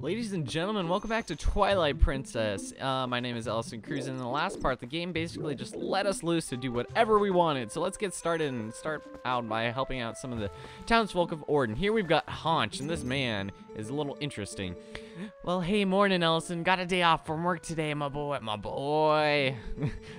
Ladies and gentlemen, welcome back to Twilight Princess. My name is Allison Cruz, and in the last part, the game basically just let us loose to do whatever we wanted. So let's get started and start out by helping out some of the townsfolk of Orden. Here we've got Haunch, and this man is a little interesting. Well, hey, morning, Ellison. Got a day off from work today, my boy.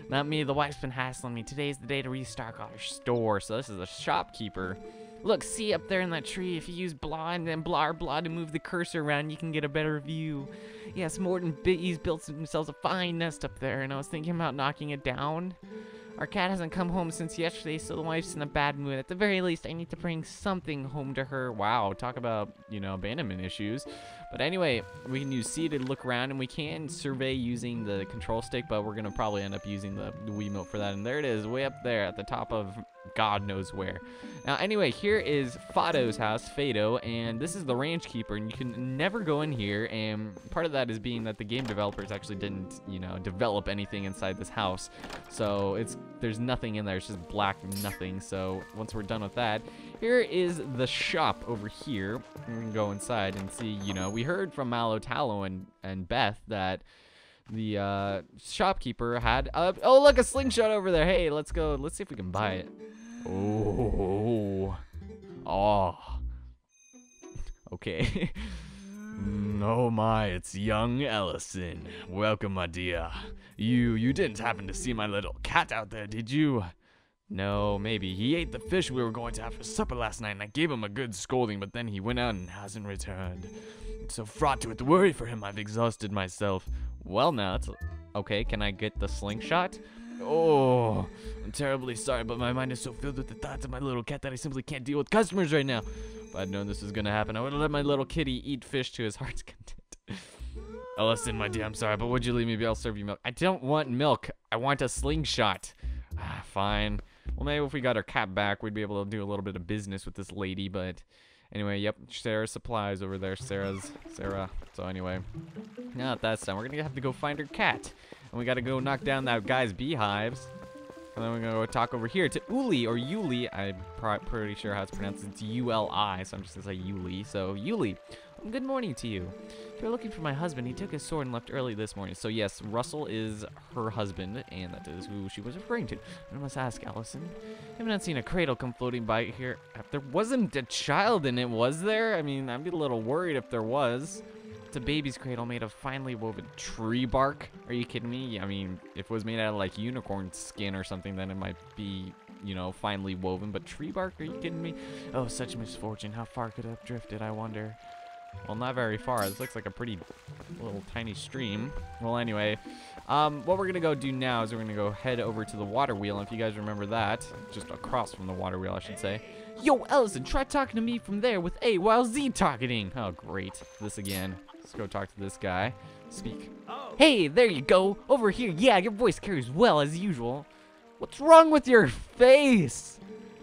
Not me, the wife's been hassling me. Today's the day to restock our store. So this is a shopkeeper. Look, see up there in that tree, if you use blah and then blah to move the cursor around, you can get a better view. Yes, Morton he's built themselves a fine nest up there, and I was thinking about knocking it down. Our cat hasn't come home since yesterday, so the wife's in a bad mood. At the very least, I need to bring something home to her. Wow, talk about, abandonment issues. But anyway, we can use C to look around, and we can survey using the control stick, but we're going to probably end up using the Wiimote for that. And there it is, way up there at the top of God knows where. Now, anyway, here is Fado's house, Fado, and this is the ranch keeper, and you can never go in here, and part of that is being that the game developers actually didn't, develop anything inside this house. So there's nothing in there, it's just black nothing. So once we're done with that, here is the shop over here. We can go inside and see, we heard from Mallow, Tallow, and Beth that the shopkeeper had, oh, look, a slingshot over there. Hey, let's go, let's see if we can buy it. Oh, okay. Oh my, it's young Ellison. Welcome, my dear. You didn't happen to see my little cat out there, did you? No, maybe. He ate the fish we were going to have for supper last night, and I gave him a good scolding, but then he went out and hasn't returned. It's so fraught with worry for him, I've exhausted myself. Well, now, okay, can I get the slingshot? Oh, I'm terribly sorry, but my mind is so filled with the thoughts of my little cat that I simply can't deal with customers right now. If I'd known this was gonna happen, I would have let my little kitty eat fish to his heart's content. Ellison, my dear, I'm sorry, but would you leave me be? I'll serve you milk. I don't want milk. I want a slingshot. Fine. Well, maybe if we got our cat back, we'd be able to do a little bit of business with this lady, but anyway, yep, Sarah's supplies over there, Sarah. So anyway, now that that's done, we're gonna have to go find her cat. And we gotta go knock down that guy's beehives. And then we're gonna go talk over here to Uli, or Yuli. I'm pretty sure how it's pronounced. It's U-L-I, so I'm just gonna say Yuli. So, Yuli, good morning to you. If you're looking for my husband, he took his sword and left early this morning. So yes, Russell is her husband, and that is who she was referring to. I must ask, Allison, have not seen a cradle come floating by here. There wasn't a child in it, was there? I mean, I'd be a little worried if there was. It's a baby's cradle made of finely woven tree bark. Are you kidding me? I mean, if it was made out of like unicorn skin or something, then it might be, finely woven. But tree bark? Are you kidding me? Oh, such misfortune. How far could it have drifted, I wonder? Well, not very far. This looks like a pretty little tiny stream. Well, anyway, what we're going to go do now is we're going to go head over to the water wheel. And if you guys remember that, just across from the water wheel, I should say. Yo, Ellison, try talking to me from there with A while Z targeting. Oh, great. This again. Let's go talk to this guy. Speak. Oh. Hey, there you go. Over here. Yeah, your voice carries well as usual. What's wrong with your face?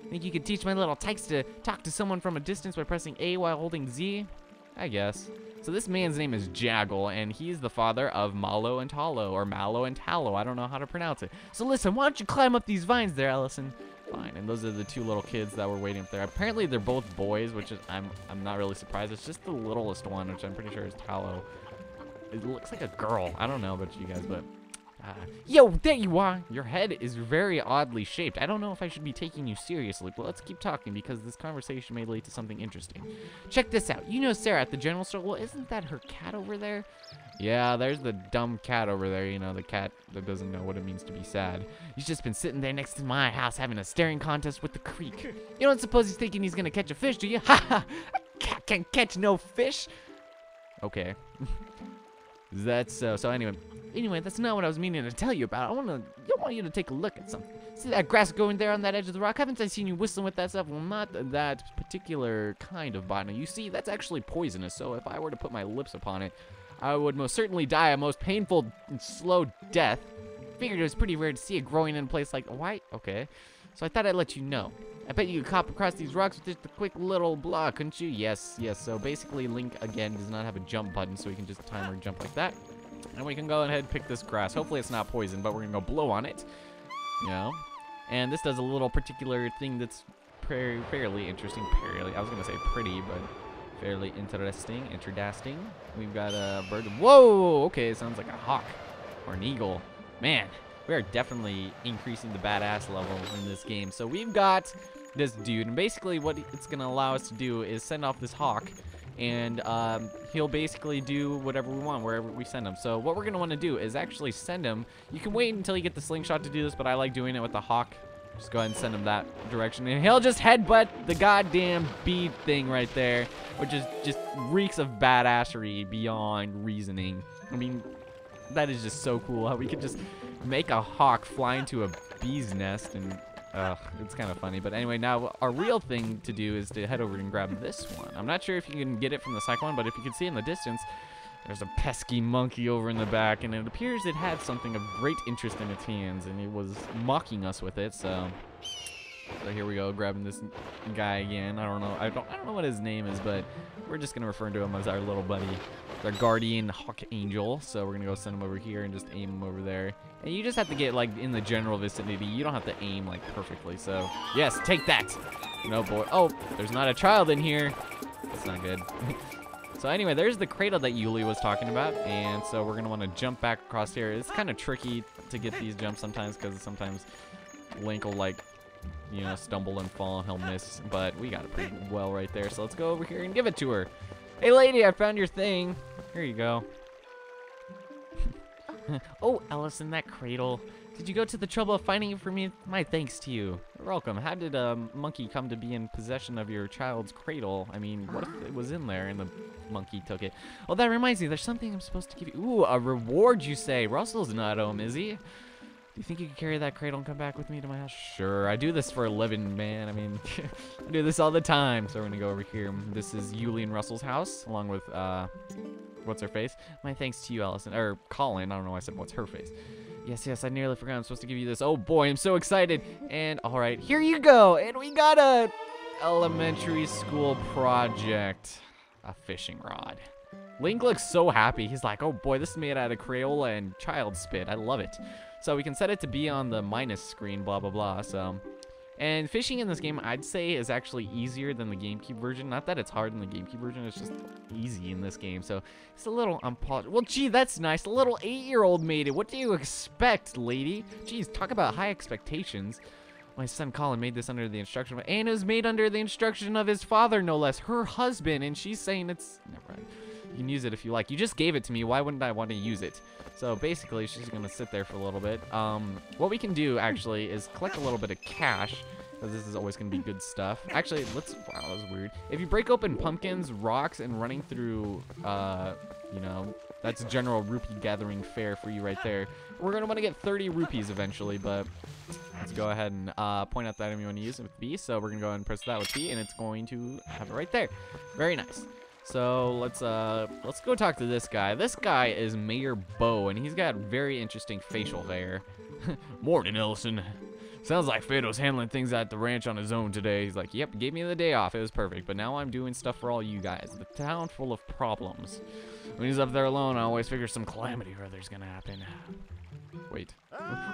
Think you could teach my little tykes to talk to someone from a distance by pressing A while holding Z? I guess. So this man's name is Jaggle, and he's the father of Mallow and Tallow, or Mallow and Tallow. I don't know how to pronounce it. So listen, why don't you climb up these vines there, Ellison? Fine. And those are the two little kids that were waiting up there. Apparently they're both boys, which is I'm not really surprised. It's just the littlest one, which I'm pretty sure is Tallow. It looks like a girl. I don't know about you guys, but yo, there you are. Your head is very oddly shaped. I don't know if I should be taking you seriously, but let's keep talking because this conversation may lead to something interesting. Check this out. You know Sarah at the general store? Well, isn't that her cat over there? Yeah, there's the dumb cat over there, the cat that doesn't know what it means to be sad. He's just been sitting there next to my house having a staring contest with the creek. You don't suppose he's thinking he's gonna catch a fish, do you? Ha ha! A cat can't catch no fish! Okay. That's so anyway, that's not what I was meaning to tell you about. I want you to take a look at something. See that grass going there on that edge of the rock? Haven't I seen you whistling with that stuff? Well, not that particular kind of botany. You see, that's actually poisonous, so if I were to put my lips upon it, I would most certainly die a most painful and slow death. Figured it was pretty rare to see it growing in a place like, why? Okay. So I thought I'd let you know. I bet you could hop across these rocks with just a quick little blah, couldn't you? Yes. So basically, Link, again, does not have a jump button, so we can just timer jump like that. And we can go ahead and pick this grass. Hopefully it's not poison, but we're going to go blow on it. And this does a little particular thing that's fairly interesting. I was going to say pretty, but Fairly interesting. We've got a bird. Whoa! Okay, it sounds like a hawk or an eagle. Man, we are definitely increasing the badass level in this game. So we've got this dude, and basically what it's gonna allow us to do is send off this hawk, and he'll basically do whatever we want wherever we send him. So what we're gonna want to do is actually send him. You can wait until you get the slingshot to do this, but I like doing it with the hawk. Just go ahead and send him that direction, and he'll just headbutt the goddamn bead thing right there, which is just reeks of badassery beyond reasoning. I mean, that is just so cool how we could just make a hawk fly into a bee's nest, and it's kind of funny. But anyway, now our real thing to do is to head over and grab this one. I'm not sure if you can get it from the second one, but if you can see in the distance, there's a pesky monkey over in the back, and it appears it had something of great interest in its hands, and it was mocking us with it. So here we go, grabbing this guy again. I don't know what his name is, but we're just gonna refer to him as our little buddy, our guardian hawk angel. So we're gonna go send him over here and just aim him over there. And you just have to get like in the general vicinity. You don't have to aim like perfectly. So yes, take that. No boy. Oh, there's not a child in here. That's not good. So anyway, there's the cradle that Yuli was talking about, and so we're going to want to jump back across here. It's kind of tricky to get these jumps sometimes, because sometimes Link will, like, you know, stumble and fall and he'll miss, but we got it pretty well right there. So let's go over here and give it to her. Hey lady, I found your thing. Here you go. Oh, Ellison, that cradle. Did you go to the trouble of finding it for me? My thanks to you. You're welcome. How did a monkey come to be in possession of your child's cradle? I mean, what if it was in there and the monkey took it? Oh, that reminds me. There's something I'm supposed to give you. Ooh, a reward, you say. Russell's not home, is he? Do you think you could carry that cradle and come back with me to my house? Sure. I do this for a living, man. I mean, I do this all the time. So we're going to go over here. This is Yuli and Russell's house, along with, what's her face? My thanks to you, Ellison. Or Colin. I don't know why I said what's her face. Yes, I nearly forgot. I'm supposed to give you this. Oh boy, I'm so excited. And all right, here you go. And we got a elementary school project, a fishing rod. Link looks so happy. He's like, oh boy, this is made out of Crayola and child spit. I love it. So we can set it to be on the minus screen, blah, blah, blah. So, and fishing in this game, I'd say, is actually easier than the GameCube version. Not that it's hard in the GameCube version, it's just easy in this game. So it's a little unpolished. Well, gee, that's nice. A little 8-year-old made it. What do you expect, lady? Geez, talk about high expectations. My son Colin made this under the instruction of, and it was made under the instruction of his father, no less, her husband. And she's saying it's, never mind. You can use it if you like. You just gave it to me. Why wouldn't I want to use it? So basically, she's going to sit there for a little bit. What we can do, actually, is collect a little bit of cash, because this is always going to be good stuff. Actually, wow, that was weird. If you break open pumpkins, rocks, and running through, you know, that's general rupee gathering fare for you right there. We're going to want to get 30 rupees eventually, but let's go ahead and point out the item you want to use with B. So we're going to go ahead and press that with B, and it's going to have it right there. Very nice. So let's go talk to this guy. This guy is Mayor Bo, and he's got very interesting facial hair. Morning, Ellison. Sounds like Fado's handling things at the ranch on his own today. He's like, yep, gave me the day off. It was perfect. But now I'm doing stuff for all you guys. The town full of problems. When he's up there alone, I always figure some calamity or other's gonna happen. Wait.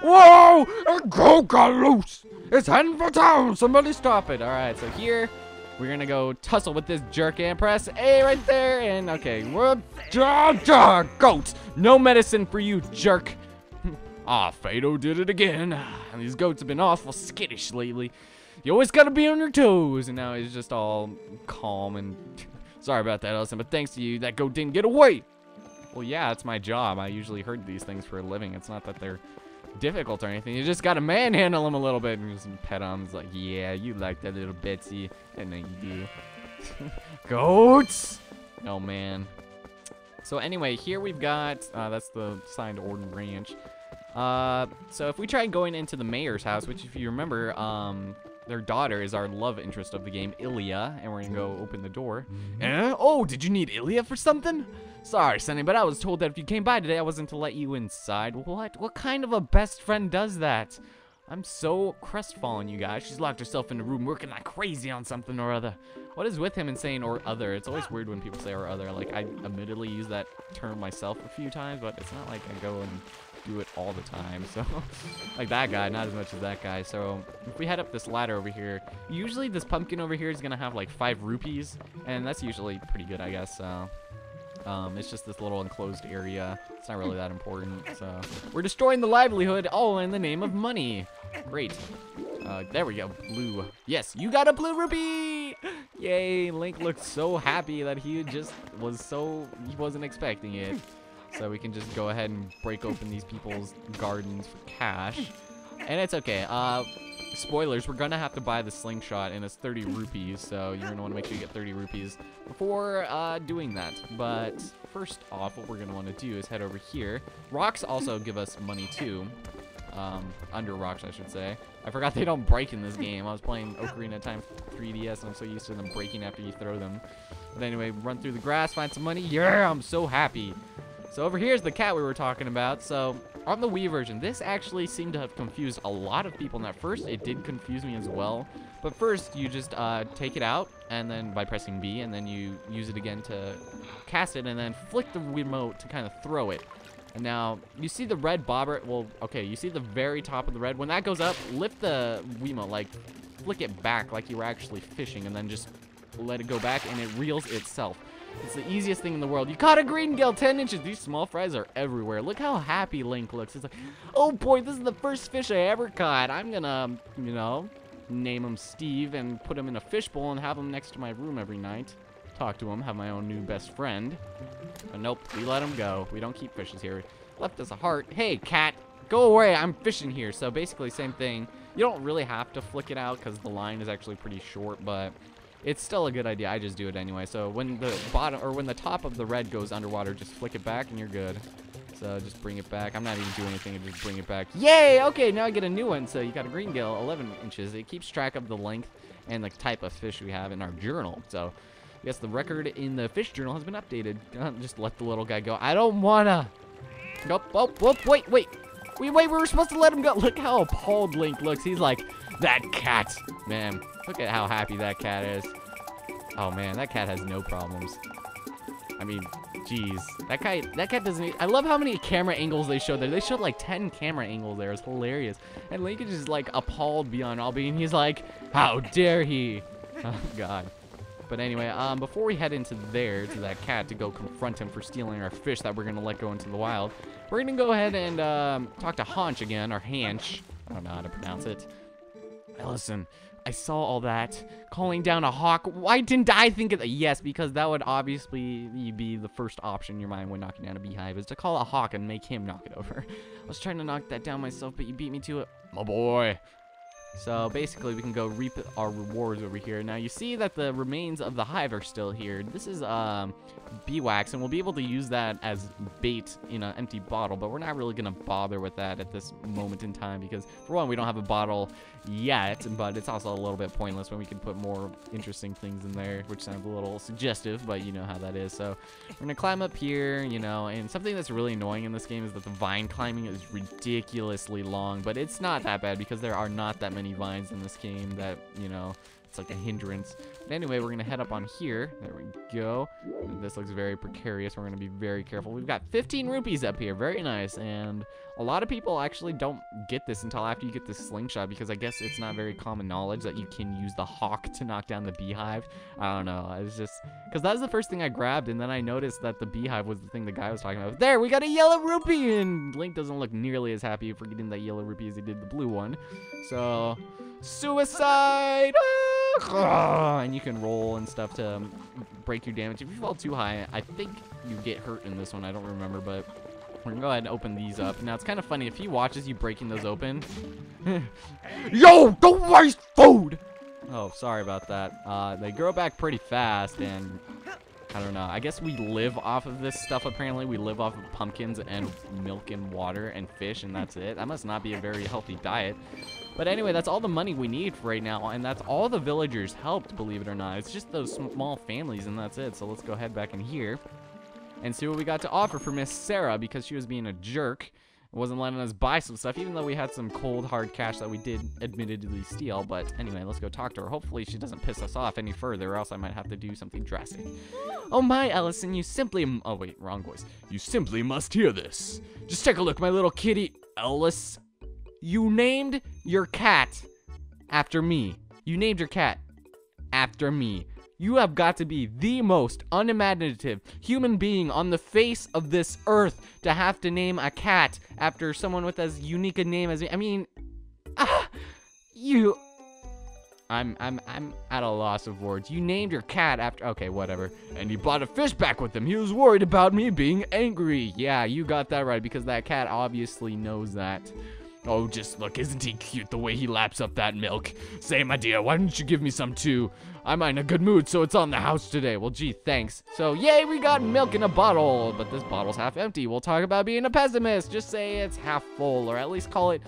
Whoa! A goat got loose! It's heading for town! Somebody stop it. Alright, so here we're gonna go tussle with this jerk and press A right there. And okay, we're goat! No medicine for you, jerk! Ah, Fado did it again. And these goats have been awful skittish lately. You always gotta be on your toes. And now he's just all calm and sorry about that, Ellison, but thanks to you, that goat didn't get away. Well, yeah, it's my job. I usually herd these things for a living. It's not that they're difficult or anything. You just gotta manhandle them a little bit and just pet them. It's like, yeah, you like that little Betsy. And then you do. Goats! Oh, man. So anyway, here we've got, that's the signed Orden Ranch. So if we try going into the mayor's house, which if you remember, their daughter is our love interest of the game, Ilya, and we're gonna go open the door. Oh, did you need Ilya for something? Sorry, Sonny, but I was told that if you came by today, I wasn't to let you inside. What kind of a best friend does that? I'm so crestfallen, you guys. She's locked herself in a room working like crazy on something or other. What is with him in saying or other? It's always weird when people say or other. Like, I admittedly use that term myself a few times, but it's not like I go and do it all the time. So, like that guy, not as much as that guy. So, if we head up this ladder over here, usually this pumpkin over here is gonna have like 5 rupees, and that's usually pretty good, I guess. So, it's just this little enclosed area. It's not really that important. So, we're destroying the livelihood all in the name of money. Great. There we go. Blue. Yes, you got a blue rupee! Yay! Link looked so happy that he just was he wasn't expecting it. So we can just go ahead and break open these people's gardens for cash. And it's okay. Spoilers, we're gonna have to buy the slingshot, and it's 30 rupees, so you're gonna wanna make sure you get 30 rupees before doing that. But first off, what we're gonna wanna do is head over here. Rocks also give us money too. Under rocks, I should say. I forgot they don't break in this game. I was playing Ocarina of Time 3DS, and I'm so used to them breaking after you throw them. But anyway, run through the grass, find some money. Yeah, I'm so happy. So over here's the cat we were talking about. So on the Wii version, this actually seemed to have confused a lot of people. And at first, it did confuse me as well. But first, you just take it out, and then by pressing B, and then you use it again to cast it, and then flick the remote to kind of throw it. And now, you see the red bobber, well, okay, you see the very top of the red. When that goes up, lift the Wiimote, like, flick it back like you were actually fishing, and then just let it go back, and it reels itself. It's the easiest thing in the world. You caught a green gill, 10 inches. These small fries are everywhere. Look how happy Link looks. It's like, oh boy, this is the first fish I ever caught. I'm gonna, you know, name him Steve and put him in a fishbowl and have him next to my room every night. Talk to him, have my own new best friend. But nope, we let him go. We don't keep fishes here. Left us a heart. Hey, cat, go away. I'm fishing here. So basically, same thing. You don't really have to flick it out because the line is actually pretty short, but it's still a good idea. I just do it anyway. So when the bottom or when the top of the red goes underwater, just flick it back and you're good. So just bring it back. I'm not even doing anything. I just bring it back. Yay! Okay, now I get a new one. So you got a green gill, 11 inches. It keeps track of the length and the type of fish we have in our journal. So yes, the record in the fish journal has been updated. Just let the little guy go. I don't wanna. Nope. Oh, wait. We were supposed to let him go. Look how appalled Link looks. He's like, that cat. Man, look at how happy that cat is. Oh man, that cat has no problems. I mean, jeez. That cat doesn't. I love how many camera angles they showed there. They showed like 10 camera angles there. It's hilarious. And Link is just like appalled beyond all being. He's like, how dare he? Oh god. But anyway, before we head into there to that cat to go confront him for stealing our fish that we're gonna let go into the wild, we're gonna go ahead and talk to Haunch again, or Hanch. I don't know how to pronounce it. Listen, I saw all that. Calling down a hawk. Why didn't I think of that? Yes, because that would obviously be the first option in your mind when knocking down a beehive, is to call a hawk and make him knock it over. I was trying to knock that down myself, but you beat me to it. My boy. So basically, we can go reap our rewards over here. Now, you see that the remains of the hive are still here. This is bee wax, and we'll be able to use that as bait in an empty bottle, but we're not really going to bother with that at this moment in time because, for one, we don't have a bottle yet, but it's also a little bit pointless when we can put more interesting things in there, which sounds a little suggestive, but you know how that is. So we're going to climb up here, you know, and something that's really annoying in this game is that the vine climbing is ridiculously long, but it's not that bad because there are not that many vines in this game that, you know, it's like a hindrance. But anyway, we're gonna head up on here. There we go. This looks very precarious. We're gonna be very careful. We've got 15 rupees up here. Very nice. And a lot of people actually don't get this until after you get this slingshot, because I guess it's not very common knowledge that you can use the hawk to knock down the beehive. I don't know. It's just because that was the first thing I grabbed, and then I noticed that the beehive was the thing the guy was talking about. There, we got a yellow rupee, and Link doesn't look nearly as happy for getting that yellow rupee as he did the blue one. So, suicide! And you can roll and stuff to break your damage. If you fall too high, I think you get hurt in this one. I don't remember, but we're gonna go ahead and open these up. Now, it's kind of funny. If he watches you breaking those open... Yo, don't waste food! Oh, sorry about that. They grow back pretty fast, and I don't know. I guess we live off of this stuff, apparently. We live off of pumpkins and milk and water and fish, and that's it. That must not be a very healthy diet. But anyway, that's all the money we need for right now, and that's all the villagers helped, believe it or not. It's just those small families, and that's it. So let's go head back in here and see what we got to offer for Miss Sarah, because she was being a jerk. wasn't letting us buy some stuff, even though we had some cold, hard cash that we did admittedly steal. But anyway, let's go talk to her. Hopefully she doesn't piss us off any further, or else I might have to do something drastic. Oh my, Ellison, you simply... Oh, wait, wrong voice. You simply must hear this. Just take a look, my little kitty. Ellis, you named your cat after me. You named your cat after me. You have got to be the most unimaginative human being on the face of this earth to have to name a cat after someone with as unique a name as me. I mean, I'm at a loss of words. You named your cat after, okay, whatever. And you bought a fish back with him. He was worried about me being angry. Yeah, you got that right, because that cat obviously knows that. Oh, just look, isn't he cute the way he laps up that milk? Say, my dear, why don't you give me some too? I'm in a good mood, so it's on the house today. Well, gee, thanks. So, yay, we got milk in a bottle, but this bottle's half empty. We'll talk about being a pessimist. Just say it's half full, or at least call it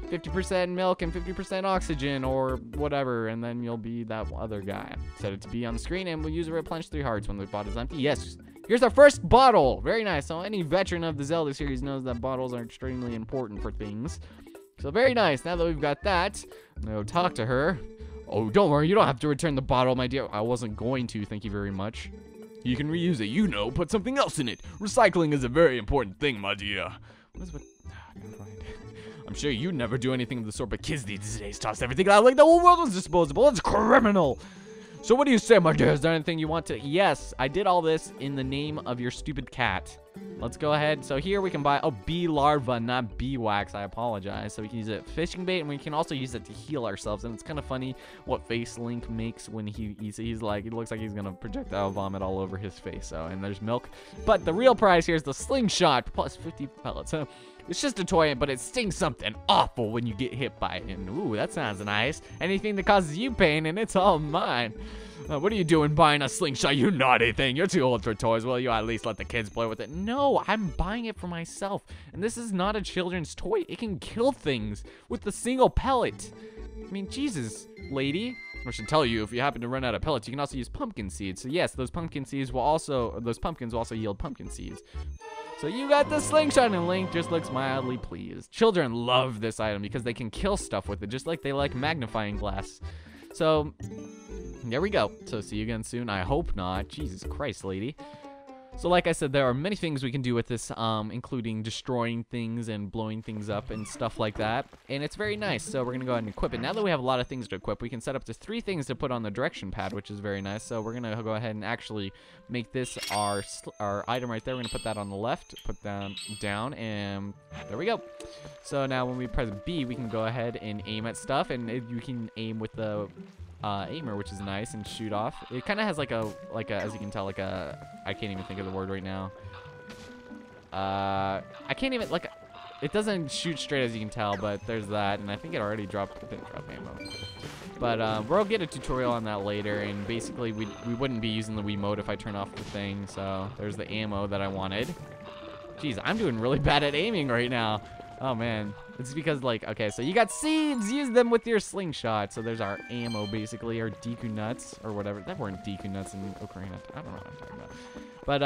50% milk and 50% oxygen, or whatever, and then you'll be that other guy. Set it to be on the screen, and we'll use a replenish 3 hearts when the bottle's empty. Yes, here's our first bottle. Very nice. So any veteran of the Zelda series knows that bottles are extremely important for things. So very nice. Now that we've got that, I'm gonna go talk to her. Oh, don't worry, you don't have to return the bottle, my dear. I wasn't going to, thank you very much. You can reuse it, you know, put something else in it. Recycling is a very important thing, my dear. Never mind. I'm sure you never do anything of the sort, but kids these days toss everything out like the whole world was disposable. It's criminal. So what do you say, my dear? Is there anything you want to? Yes, I did all this in the name of your stupid cat. Let's go ahead. So here we can buy, oh, bee larva, not bee wax. I apologize. So we can use it fishing bait, and we can also use it to heal ourselves. And it's kind of funny what face Link makes when he eats it. He's like, it looks like he's gonna projectile vomit all over his face. So, and there's milk. But the real prize here is the slingshot plus 50 pellets. So it's just a toy, but it stings something awful when you get hit by it. And ooh, that sounds nice. Anything that causes you pain, and it's all mine. What are you doing buying a slingshot, you naughty thing? You're too old for toys. Will you at least let the kids play with it? No, I'm buying it for myself. And this is not a children's toy. It can kill things with a single pellet. I mean, Jesus, lady. I should tell you, if you happen to run out of pellets, you can also use pumpkin seeds. So yes, those pumpkins will also yield pumpkin seeds. So you got the slingshot, and Link just looks mildly pleased. Children love this item because they can kill stuff with it, just like they like magnifying glass. So there we go. So see you again soon. I hope not. Jesus Christ, lady. So like I said, there are many things we can do with this, including destroying things and blowing things up and stuff like that. And it's very nice. So we're going to go ahead and equip it. Now that we have a lot of things to equip, we can set up to 3 things to put on the direction pad, which is very nice. So we're going to go ahead and actually make this our item right there. We're going to put that on the left, put that down, and there we go. So now when we press B, we can go ahead and aim at stuff, and you can aim with the aimer, which is nice, and shoot off. It kind of has like a, as you can tell, like a, I can't even think of the word right now. I can't even, like, it doesn't shoot straight, as you can tell, but there's that, and I think it already dropped, ammo. But we'll get a tutorial on that later, and basically we wouldn't be using the Wiimote if I turn off the thing, so there's the ammo that I wanted. Jeez, I'm doing really bad at aiming right now. Oh man, it's because, like, okay, so you got seeds, use them with your slingshot. So there's our ammo, basically, our Deku nuts, or whatever. That weren't Deku nuts in Ocarina. I don't know what I'm talking about. But,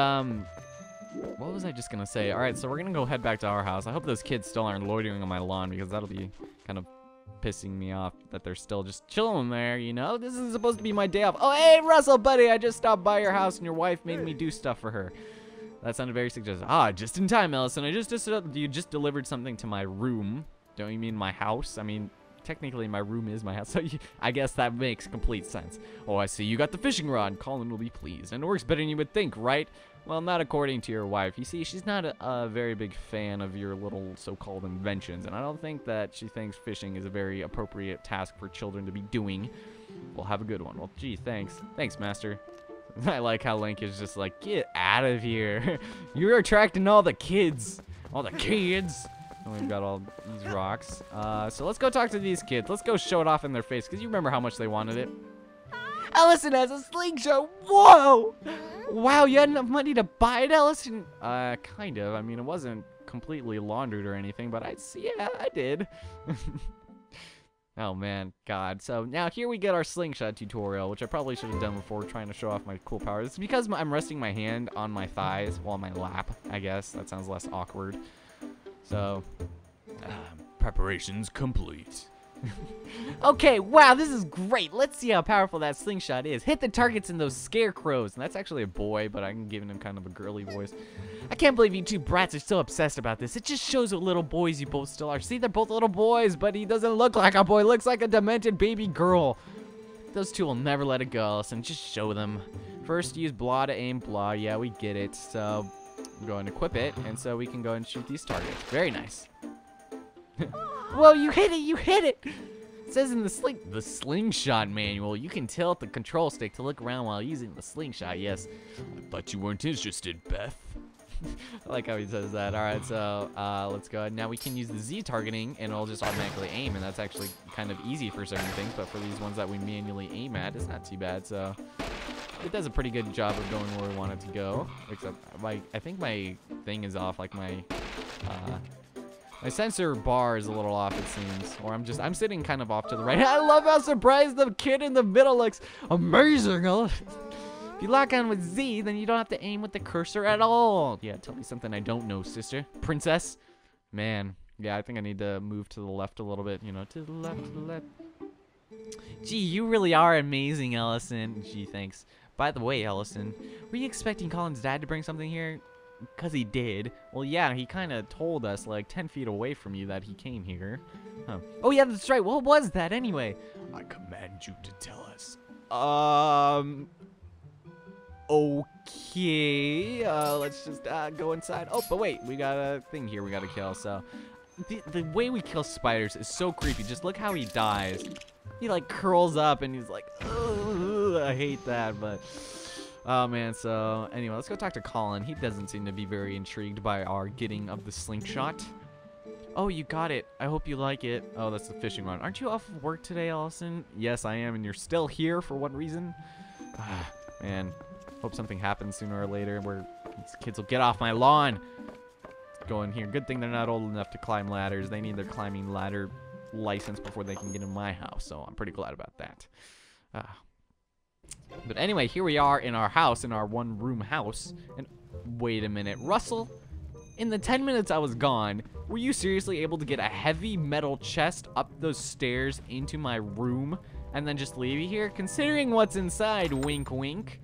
what was I just gonna say? All right, so we're gonna go head back to our house. I hope those kids still aren't loitering on my lawn, because that'll be kind of pissing me off that they're still just chilling there, you know? This is supposed to be my day off. Oh, hey, Russell, buddy, I just stopped by your house, and your wife made me do stuff for her. That sounded very suggestive. Ah, just in time, Ellison. You just delivered something to my room. Don't you mean my house? I mean, technically my room is my house, so I guess that makes complete sense. Oh, I see. You got the fishing rod. Colin will be pleased. And it works better than you would think, right? Well, not according to your wife. You see, she's not a very big fan of your little so-called inventions, and I don't think that she thinks fishing is a very appropriate task for children to be doing. Well, have a good one. Well, gee, thanks. Thanks, Master. I like how Link is just like, get out of here. You're attracting all the kids. All the kids. And we've got all these rocks. So let's go talk to these kids. Let's go show it off in their face, because you remember how much they wanted it. Ellison has a slingshot. Whoa. Wow, you had enough money to buy it, Ellison? Kind of. I mean, it wasn't completely laundered or anything, but yeah, I did. Oh man, God. So now here we get our slingshot tutorial, which I probably should have done before trying to show off my cool powers. It's because I'm resting my hand on my thighs, well, on my lap, I guess. That sounds less awkward. So, preparations complete. Okay, wow, this is great. Let's see how powerful that slingshot is. Hit the targets in those scarecrows. And that's actually a boy, but I'm giving him kind of a girly voice. I can't believe you two brats are still obsessed about this. It just shows what little boys you both still are. See, they're both little boys, but he doesn't look like a boy. Looks like a demented baby girl. Those two will never let it go, Allison. Just show them. First, use blah to aim blah. Yeah, we get it. So, I'm going to equip it, and so we can go and shoot these targets. Very nice. Whoa, you hit it, you hit it! It says in the slingshot manual, you can tilt the control stick to look around while using the slingshot. Yes. I thought you weren't interested, Beth. I like how he says that. All right, so let's go ahead. Now we can use the Z targeting, and it'll just automatically aim, and that's actually kind of easy for certain things, but for these ones that we manually aim at, it's not too bad. So it does a pretty good job of going where we want it to go. Except, I think my thing is off, like my sensor bar is a little off, it seems. Or I'm sitting kind of off to the right. I love how surprised the kid in the middle looks. Amazing. If you lock on with Z, then you don't have to aim with the cursor at all. Yeah, tell me something I don't know, sister. Princess. Man. Yeah, I think I need to move to the left a little bit. You know, to the left, to the left. Gee, you really are amazing, Ellison. Gee, thanks. By the way, Ellison, were you expecting Colin's dad to bring something here? Because he did. Well, yeah, he kind of told us, like, 10 feet away from you that he came here. Huh. Oh, yeah, that's right. What was that, anyway? I command you to tell us. Okay. Let's just go inside. Oh, but wait. We got a thing here we got to kill, so... The way we kill spiders is so creepy. Just look how he dies. He, like, curls up, and he's like, ugh, I hate that, but... Oh, man, so anyway, let's go talk to Colin. He doesn't seem to be very intrigued by our getting of the slingshot. Oh, you got it. I hope you like it. Oh, that's the fishing rod. Aren't you off of work today, Allison? Yes, I am, and you're still here for what reason? Man, hope something happens sooner or later where these kids will get off my lawn. Let's go in here. Good thing they're not old enough to climb ladders. They need their climbing ladder license before they can get in my house, so I'm pretty glad about that. But anyway, here we are in our house, in our one-room house. And wait a minute, Russell, in the 10 minutes I was gone, were you seriously able to get a heavy metal chest up those stairs into my room and then just leave you here? Considering what's inside, wink, wink.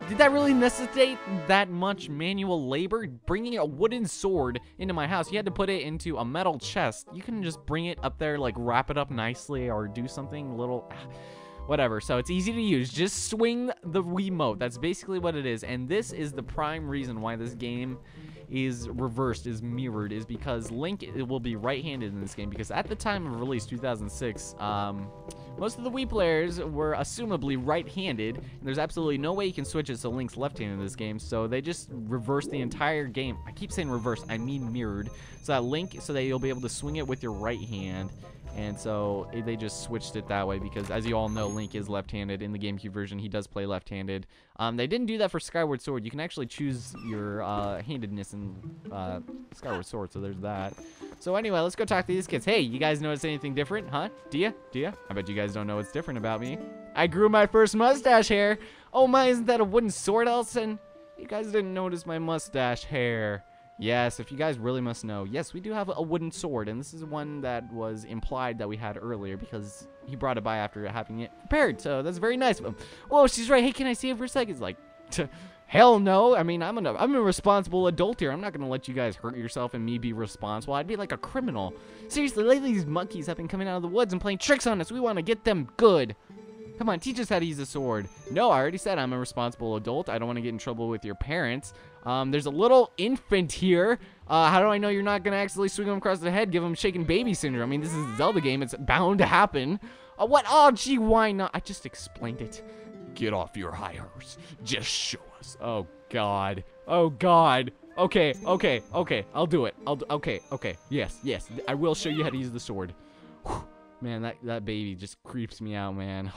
Did that really necessitate that much manual labor? Bringing a wooden sword into my house, you had to put it into a metal chest. You couldn't just bring it up there, like wrap it up nicely or do something little... Whatever, so it's easy to use. Just swing the Wiimote. That's basically what it is. And this is the prime reason why this game is reversed, is mirrored, is because Link will be right-handed in this game. Because at the time of release, 2006, most of the Wii players were assumably right-handed. And there's absolutely no way you can switch it so Link's left-handed in this game. So they just reversed the entire game. I keep saying reverse, I mean mirrored. So that you'll be able to swing it with your right hand. And so they just switched it that way because, as you all know, Link is left-handed. In the GameCube version, he does play left-handed. They didn't do that for Skyward Sword. You can actually choose your handedness in Skyward Sword, so there's that. So anyway, let's go talk to these kids. Hey, you guys notice anything different, huh? Do ya? I bet you guys don't know what's different about me. I grew my first mustache hair. Oh my, isn't that a wooden sword, Elson? You guys didn't notice my mustache hair. Yes, if you guys really must know, yes, we do have a wooden sword, and this is one that was implied that we had earlier because he brought it by after having it prepared, so that's very nice of him. Oh, she's right. Hey, can I see it for a second? It's like, hell no. I mean, I'm a responsible adult here. I'm not going to let you guys hurt yourself and me be responsible. I'd be like a criminal. Seriously, lately these monkeys have been coming out of the woods and playing tricks on us. We want to get them good. Come on, teach us how to use a sword. No, I already said I'm a responsible adult. I don't want to get in trouble with your parents. There's a little infant here. How do I know you're not going to accidentally swing him across the head, give him shaken baby syndrome? I mean, this is a Zelda game. It's bound to happen. What? Oh, gee, why not? I just explained it. Get off your high horse. Just show us. Oh, God. Oh, God. Okay. I'll do it. Okay. Yes. I will show you how to use the sword. Whew. Man, that baby just creeps me out, man.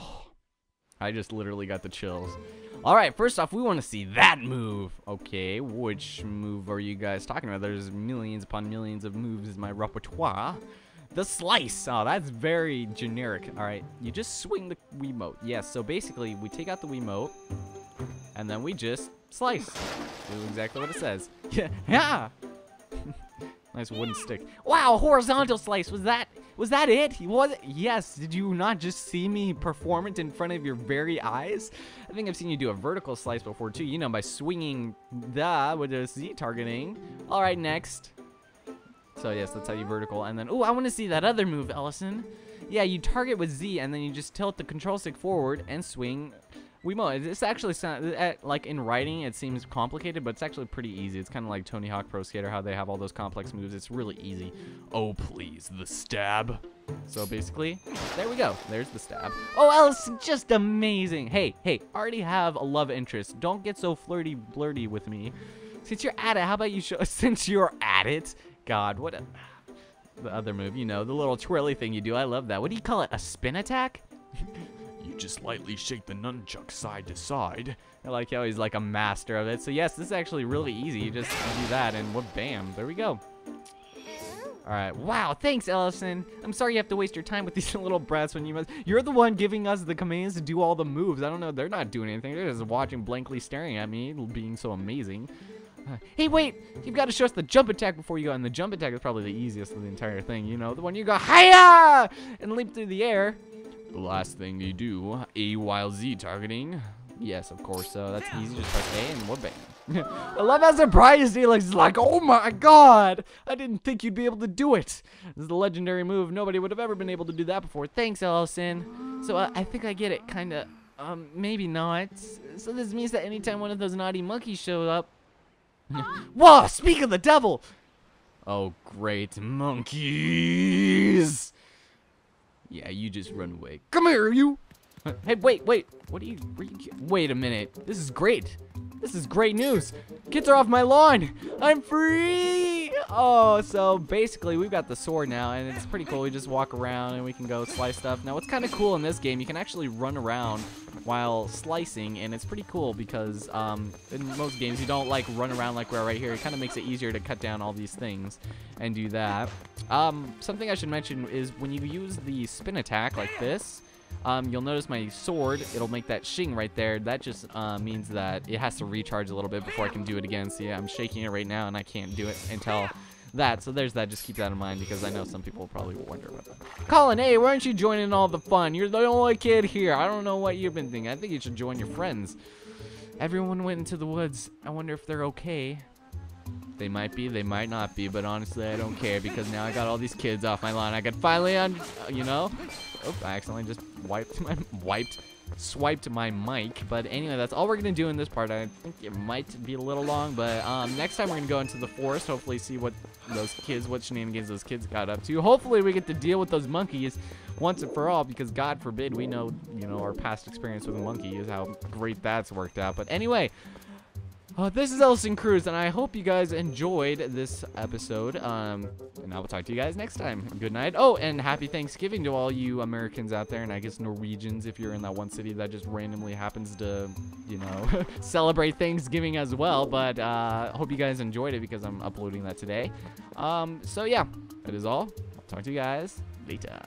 I just literally got the chills. All right, first off, we want to see that move. Okay, which move are you guys talking about? There's millions upon millions of moves in my repertoire. The slice. Oh, that's very generic. All right, you just swing the Wiimote. Yes, so basically, we take out the Wiimote, and then we just slice. Do exactly what it says. Yeah. Nice wooden stick. Wow, horizontal slice. Was that it? Was it? Yes. Did you not just see me perform it in front of your very eyes? I think I've seen you do a vertical slice before too. You know, by swinging the with a Z targeting. All right, next. So yes, that's how you vertical. And then, oh, I want to see that other move, Ellison. Yeah, you target with Z, and then you just tilt the control stick forward and swing. This actually sounds like in writing it seems complicated, but it's actually pretty easy. It's kind of like Tony Hawk Pro Skater, how they have all those complex moves. It's really easy. Oh, please, the stab. So basically, there we go. There's the stab. Oh, Ellison, just amazing. Hey, already have a love interest. Don't get so flirty-blurty with me. Since you're at it, how about you show? Since you're at it, God, what a. The other move, you know, the little twirly thing you do. I love that. What do you call it? A spin attack? You just lightly shake the nunchuck side to side. I like how he's like a master of it. So yes, this is actually really easy. You just do that and whoop, bam. There we go. All right. Wow. Thanks, Ellison. I'm sorry you have to waste your time with these little brats when you're the one giving us the commands to do all the moves. I don't know. They're not doing anything. They're just watching, blankly staring at me, being so amazing. Hey, wait! You've got to show us the jump attack before you go. And the jump attack is probably the easiest of the entire thing. You know, the one you go, hiya! And leap through the air. The last thing you do, A while Z targeting. Yes, of course. So that's easy. Just press A and whoop, bam. I love how surprised he looks. He's like, oh my God! I didn't think you'd be able to do it. This is a legendary move. Nobody would have ever been able to do that before. Thanks, Ellison. So I think I get it. Kind of. Maybe not. So this means that anytime one of those naughty monkeys show up. Whoa! Speak of the devil! Oh, great monkeys! Yeah, you just run away. Come here, you! Hey, wait. What are you? Wait a minute. This is great. This is great news. Kids are off my lawn. I'm free. Oh, so basically we've got the sword now, and it's pretty cool. We just walk around and we can go slice stuff. Now, what's kind of cool in this game, you can actually run around while slicing, and it's pretty cool because in most games you don't like run around like we're right here. It kind of makes it easier to cut down all these things and do that. Something I should mention is when you use the spin attack like this, you'll notice my sword, it'll make that shing right there. That just means that it has to recharge a little bit before I can do it again. So yeah, I'm shaking it right now and I can't do it until that. So there's that. Just keep that in mind because I know some people will probably wonder about that. Colin, hey, why aren't you joining all the fun? You're the only kid here. I don't know what you've been thinking. I think you should join your friends. Everyone went into the woods. I wonder if they're okay. They might be, they might not be, but honestly, I don't care because now I got all these kids off my lawn. I could finally, you know. Oh, I accidentally just swiped my mic. But anyway, that's all we're gonna do in this part. I think it might be a little long, but next time we're gonna go into the forest. Hopefully, see what shenanigans those kids got up to. Hopefully, we get to deal with those monkeys once and for all, because God forbid we know, our past experience with a monkey is how great that's worked out. But anyway. This is Ellison Cruz, and I hope you guys enjoyed this episode. And I will talk to you guys next time. Good night. Oh, and happy Thanksgiving to all you Americans out there, and I guess Norwegians if you're in that one city that just randomly happens to, celebrate Thanksgiving as well. But hope you guys enjoyed it because I'm uploading that today. So yeah, that is all. I'll talk to you guys later.